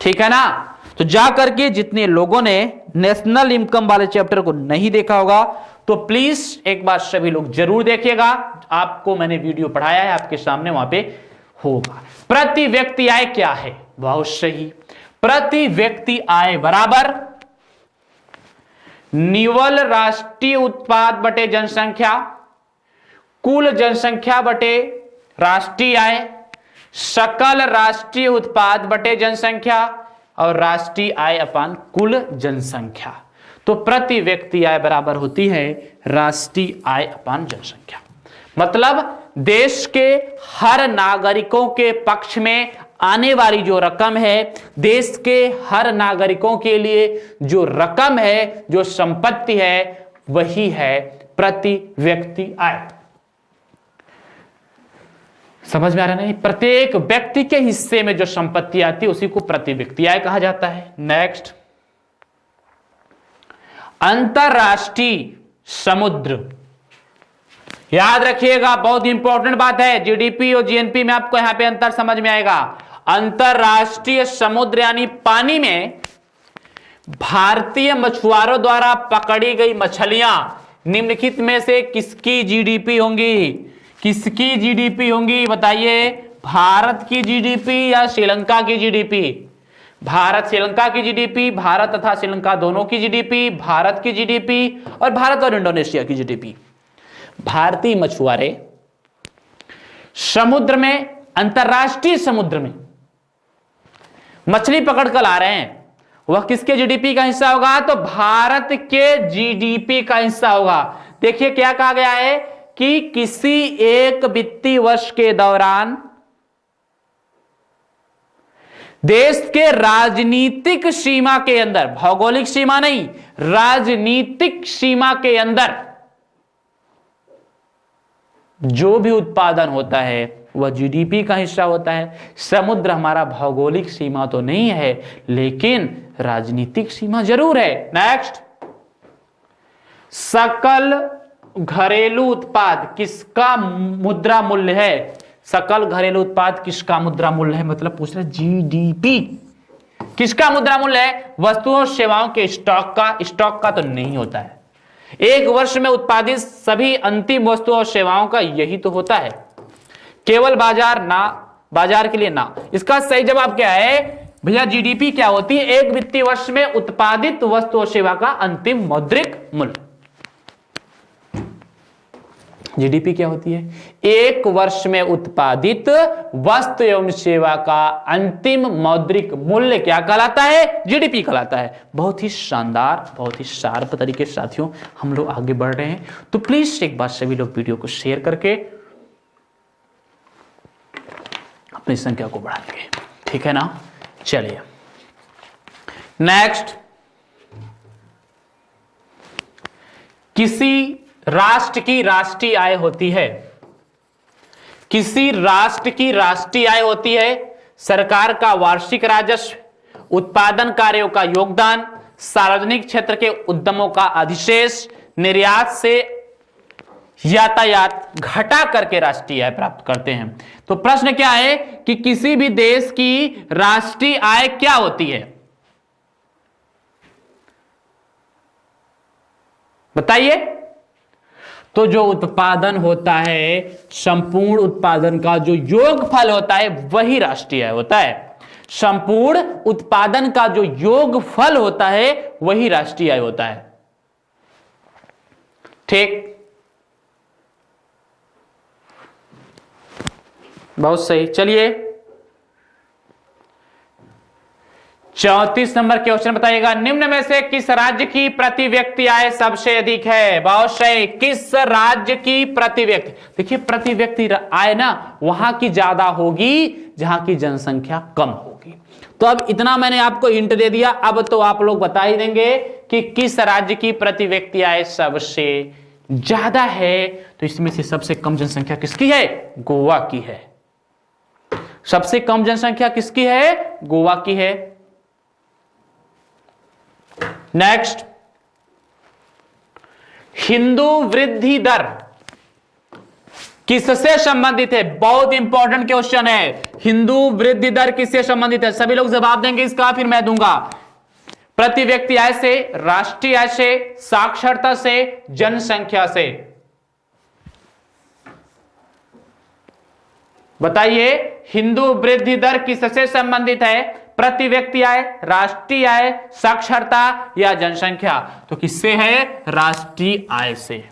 ठीक है ना? तो जा करके जितने लोगों ने नेशनल इनकम वाले चैप्टर को नहीं देखा होगा तो प्लीज एक बार सभी लोग जरूर देखिएगा। आपको मैंने वीडियो पढ़ाया है, आपके सामने वहां पे होगा। प्रति व्यक्ति आय क्या है? बहुत सही, प्रति व्यक्ति आय बराबर निव्वल राष्ट्रीय उत्पाद बटे जनसंख्या, कुल जनसंख्या बटे राष्ट्रीय आय, सकल राष्ट्रीय उत्पाद बटे जनसंख्या और राष्ट्रीय आय अपान कुल जनसंख्या। तो प्रति व्यक्ति आय बराबर होती है राष्ट्रीय आय अपान जनसंख्या। मतलब देश के हर नागरिकों के पक्ष में आने वाली जो रकम है, देश के हर नागरिकों के लिए जो रकम है, जो संपत्ति है, वही है प्रति व्यक्ति आय। समझ में आ रहा है? नहीं, प्रत्येक व्यक्ति के हिस्से में जो संपत्ति आती है उसी को प्रति व्यक्ति आय कहा जाता है। नेक्स्ट, अंतरराष्ट्रीय समुद्र। याद रखिएगा, बहुत इंपॉर्टेंट बात है। जीडीपी और जीएनपी में आपको यहां पे अंतर समझ में आएगा। अंतरराष्ट्रीय समुद्र यानी पानी में भारतीय मछुआरों द्वारा पकड़ी गई मछलियां निम्नलिखित में से किसकी जीडीपी होंगी? किसकी जीडीपी होंगी बताइए? भारत की जीडीपी या श्रीलंका की जीडीपी? भारत श्रीलंका की जीडीपी, भारत तथा श्रीलंका दोनों की जीडीपी, भारत की जीडीपी और भारत और इंडोनेशिया की जीडीपी। भारतीय मछुआरे समुद्र में, अंतरराष्ट्रीय समुद्र में मछली पकड़ कर ला रहे हैं, वह किसके जीडीपी का हिस्सा होगा? तो भारत के जीडीपी का हिस्सा होगा। देखिए क्या कहा गया है कि किसी एक वित्तीय वर्ष के दौरान देश के राजनीतिक सीमा के अंदर, भौगोलिक सीमा नहीं, राजनीतिक सीमा के अंदर जो भी उत्पादन होता है वह जीडीपी का हिस्सा होता है। समुद्र हमारा भौगोलिक सीमा तो नहीं है लेकिन राजनीतिक सीमा जरूर है। नेक्स्ट, सकल घरेलू उत्पाद किसका मुद्रा मूल्य है? सकल घरेलू उत्पाद किसका मुद्रा मूल्य है? मतलब पूछ रहे जीडीपी किसका मुद्रा मूल्य है? वस्तुओं सेवाओं के स्टॉक का। स्टॉक का तो नहीं होता है, एक वर्ष में उत्पादित सभी अंतिम वस्तुओं और सेवाओं का यही तो होता है। केवल बाजार ना, बाजार के लिए ना। इसका सही जवाब क्या है भैया? जीडीपी क्या होती है? एक वित्तीय वर्ष में उत्पादित वस्तु और सेवा का अंतिम मौद्रिक मूल्य। जीडीपी क्या होती है? एक वर्ष में उत्पादित वस्तु एवं सेवा का अंतिम मौद्रिक मूल्य क्या कहलाता है? जीडीपी कहलाता है। बहुत ही शानदार, बहुत ही शार्प तरीके से साथियों हम लोग आगे बढ़ रहे हैं। तो प्लीज एक बार सभी लोग वीडियो को शेयर करके अपनी संख्या को बढ़ाएंगे, ठीक है ना? चलिए नेक्स्ट, किसी राष्ट्र की राष्ट्रीय आय होती है, किसी राष्ट्र की राष्ट्रीय आय होती है सरकार का वार्षिक राजस्व, उत्पादन कार्यों का योगदान, सार्वजनिक क्षेत्र के उद्यमों का अधिशेष, निर्यात से यातायात घटा करके राष्ट्रीय आय प्राप्त करते हैं। तो प्रश्न क्या है कि किसी भी देश की राष्ट्रीय आय क्या होती है? बताइए। तो जो उत्पादन होता है, संपूर्ण उत्पादन का जो योगफल होता है वही राष्ट्रीय आय होता है। संपूर्ण उत्पादन का जो योगफल होता है वही राष्ट्रीय आय होता है। ठीक, बहुत सही। चलिए 34 नंबर क्वेश्चन बताइएगा, निम्न में से किस राज्य की प्रति व्यक्ति आय सबसे अधिक है? बहुत सही, किस राज्य की प्रति व्यक्ति? देखिए प्रति व्यक्ति आय ना वहां की ज्यादा होगी जहां की जनसंख्या कम होगी। तो अब इतना मैंने आपको हिंट दे दिया, अब तो आप लोग बता ही देंगे कि किस राज्य की प्रति व्यक्ति आय सबसे ज्यादा है, तो इसमें से सबसे कम जनसंख्या किसकी है? गोवा की है। सबसे कम जनसंख्या किसकी है? गोवा की है। नेक्स्ट, हिंदू वृद्धि दर किससे संबंधित है? बहुत इंपॉर्टेंट क्वेश्चन है। हिंदू वृद्धि दर किससे संबंधित है? सभी लोग जवाब देंगे इसका, फिर मैं दूंगा। प्रति व्यक्ति आय से, राष्ट्रीय आय से, साक्षरता से, जनसंख्या से? बताइए, हिंदू वृद्धि दर किससे संबंधित है? प्रति व्यक्ति आय, राष्ट्रीय आय, साक्षरता या जनसंख्या? तो किससे है? राष्ट्रीय आय से।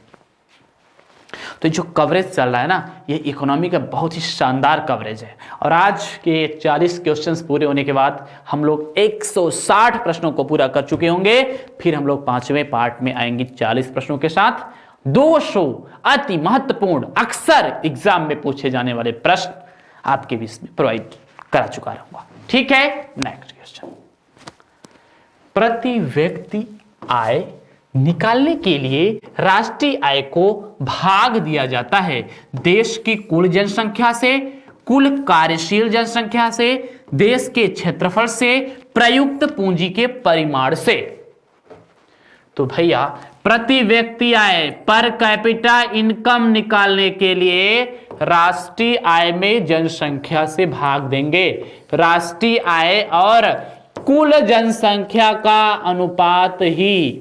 तो जो कवरेज चल रहा है ना, ये इकोनॉमी का बहुत ही शानदार कवरेज है। और आज के 40 क्वेश्चंस पूरे होने के बाद हम लोग 160 प्रश्नों को पूरा कर चुके होंगे। फिर हम लोग 5वें पार्ट में आएंगे 40 प्रश्नों के साथ। 200 अति महत्वपूर्ण अक्सर एग्जाम में पूछे जाने वाले प्रश्न आपके बीच में प्रोवाइड करा चुका रहूंगा। ठीक है, नेक्स्ट क्वेश्चन। प्रति व्यक्ति आय निकालने के लिए राष्ट्रीय आय को भाग दिया जाता है देश की कुल जनसंख्या से, कुल कार्यशील जनसंख्या से, देश के क्षेत्रफल से, प्रयुक्त पूंजी के परिमाण से। तो भैया, प्रति व्यक्ति आय, पर कैपिटा इनकम निकालने के लिए राष्ट्रीय आय में जनसंख्या से भाग देंगे। राष्ट्रीय आय और कुल जनसंख्या का अनुपात ही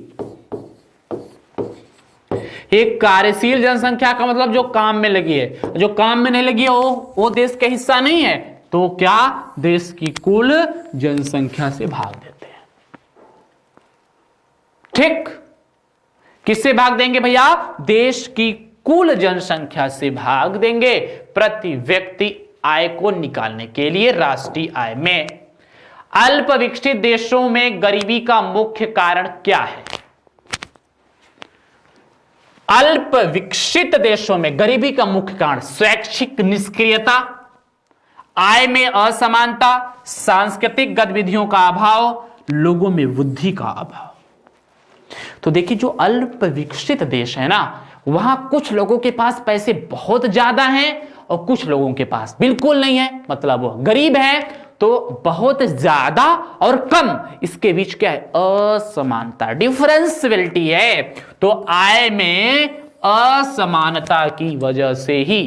एक कार्यशील जनसंख्या का मतलब जो काम में लगी है, जो काम में नहीं लगी है वो देश का हिस्सा नहीं है, तो क्या देश की कुल जनसंख्या से भाग देते हैं। ठीक, किससे भाग देंगे भैया? देश की कुल जनसंख्या से भाग देंगे प्रति व्यक्ति आय को निकालने के लिए राष्ट्रीय आय में। अल्प विकसित देशों में गरीबी का मुख्य कारण क्या है? अल्प विकसित देशों में गरीबी का मुख्य कारण शैक्षिक निष्क्रियता, आय में असमानता, सांस्कृतिक गतिविधियों का अभाव, लोगों में बुद्धि का अभाव। तो देखिए, जो अल्प विकसित देश है ना, वहां कुछ लोगों के पास पैसे बहुत ज्यादा हैं और कुछ लोगों के पास बिल्कुल नहीं है, मतलब वो गरीब है तो बहुत ज्यादा और कम, इसके बीच क्या है? असमानता, डिफरेंशियलिटी है। तो आय में असमानता की वजह से ही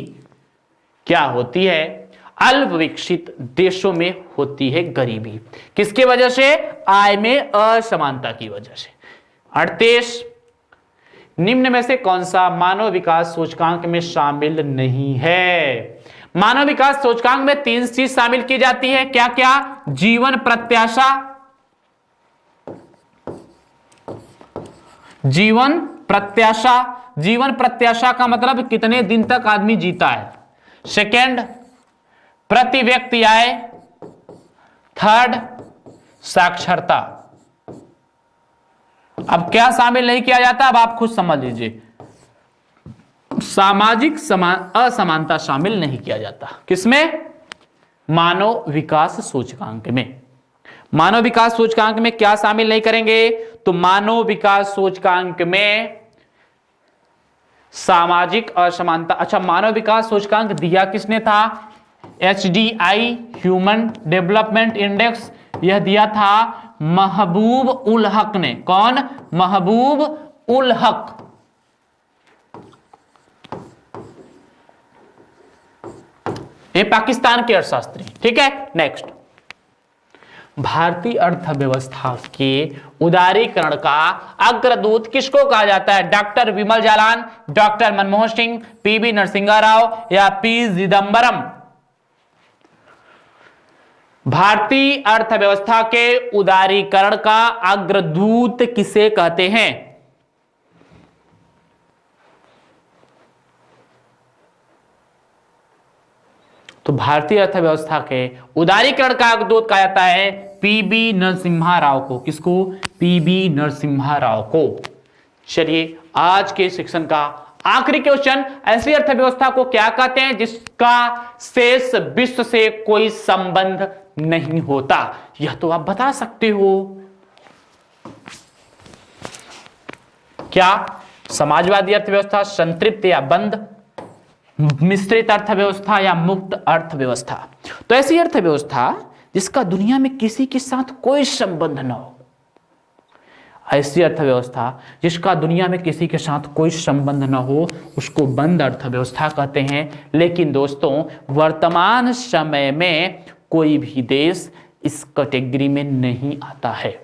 क्या होती है? अल्प विकसित देशों में होती है गरीबी। किसके वजह से? आय में असमानता की वजह से। 38, निम्न में से कौन सा मानव विकास सूचकांक में शामिल नहीं है? मानव विकास सूचकांक में 3 चीज शामिल की जाती है। क्या क्या? जीवन प्रत्याशा, जीवन प्रत्याशा, जीवन प्रत्याशा का मतलब कितने दिन तक आदमी जीता है। सेकंड, प्रति व्यक्ति आय। थर्ड, साक्षरता। अब क्या शामिल नहीं किया जाता, अब आप खुद समझ लीजिए। सामाजिक असमानता शामिल नहीं किया जाता। किसमें? मानव विकास सूचकांक में। मानव विकास सूचकांक में क्या शामिल नहीं करेंगे? तो मानव विकास सूचकांक में सामाजिक असमानता। अच्छा, मानव विकास सूचकांक दिया किसने था? HDI, ह्यूमन डेवलपमेंट इंडेक्स, यह दिया था महबूब उल हक ने। कौन? महबूब उल हक। ये पाकिस्तान के अर्थशास्त्री। ठीक है, नेक्स्ट। भारतीय अर्थव्यवस्था के उदारीकरण का अग्रदूत किसको कहा जाता है? डॉक्टर विमल जालान, डॉक्टर मनमोहन सिंह, PV नरसिम्हा राव या P चिदंबरम? भारतीय अर्थव्यवस्था के उदारीकरण का अग्रदूत किसे कहते हैं? तो भारतीय अर्थव्यवस्था के उदारीकरण का अग्रदूत कहा जाता है PV नरसिम्हा राव को। किसको? PV नरसिम्हा राव को। चलिए, आज के सेक्शन का आखिरी क्वेश्चन, ऐसी अर्थव्यवस्था को क्या कहते हैं जिसका शेष विश्व से कोई संबंध नहीं होता? यह तो आप बता सकते हो। क्या समाजवादी अर्थव्यवस्था, संतृप्त या बंद, मिश्रित अर्थव्यवस्था या मुक्त अर्थव्यवस्था। तो ऐसी अर्थव्यवस्था जिसका दुनिया में किसी के साथ कोई संबंध न हो, ऐसी अर्थव्यवस्था जिसका दुनिया में किसी के साथ कोई संबंध न हो, उसको बंद अर्थव्यवस्था कहते हैं। लेकिन दोस्तों, वर्तमान समय में कोई भी देश इस कैटेगरी में नहीं आता है।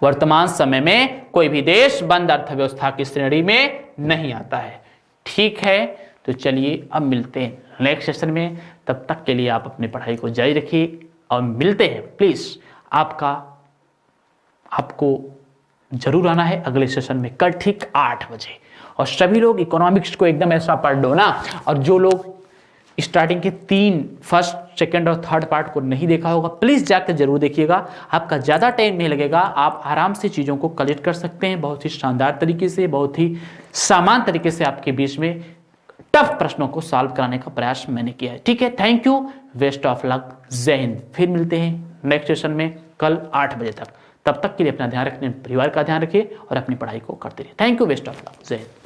वर्तमान समय में कोई भी देश बंद अर्थव्यवस्था की श्रेणी में नहीं आता है। ठीक है, तो चलिए अब मिलते हैं नेक्स्ट सेशन में। तब तक के लिए आप अपनी पढ़ाई को जारी रखिए और मिलते हैं। प्लीज आपको जरूर आना है अगले सेशन में कल ठीक 8 बजे। और सभी लोग इकोनॉमिक्स को एकदम ऐसा पढ़ लो ना, और जो लोग स्टार्टिंग के 3 फर्स्ट, सेकंड और थर्ड पार्ट को नहीं देखा होगा, प्लीज जाकर जरूर देखिएगा। आपका ज्यादा टाइम नहीं लगेगा, आप आराम से चीजों को कलेक्ट कर सकते हैं। बहुत ही शानदार तरीके से, बहुत ही समान तरीके से आपके बीच में टफ प्रश्नों को सॉल्व कराने का प्रयास मैंने किया है। ठीक है, thank you, best of luck, जय हिंद। फिर मिलते हैं नेक्स्ट सेशन में कल 8 बजे तक। तब तक के लिए अपना ध्यान रखने, परिवार का ध्यान रखिए और अपनी पढ़ाई को करते रहिए। Thank you, best of luck, जय हिंद।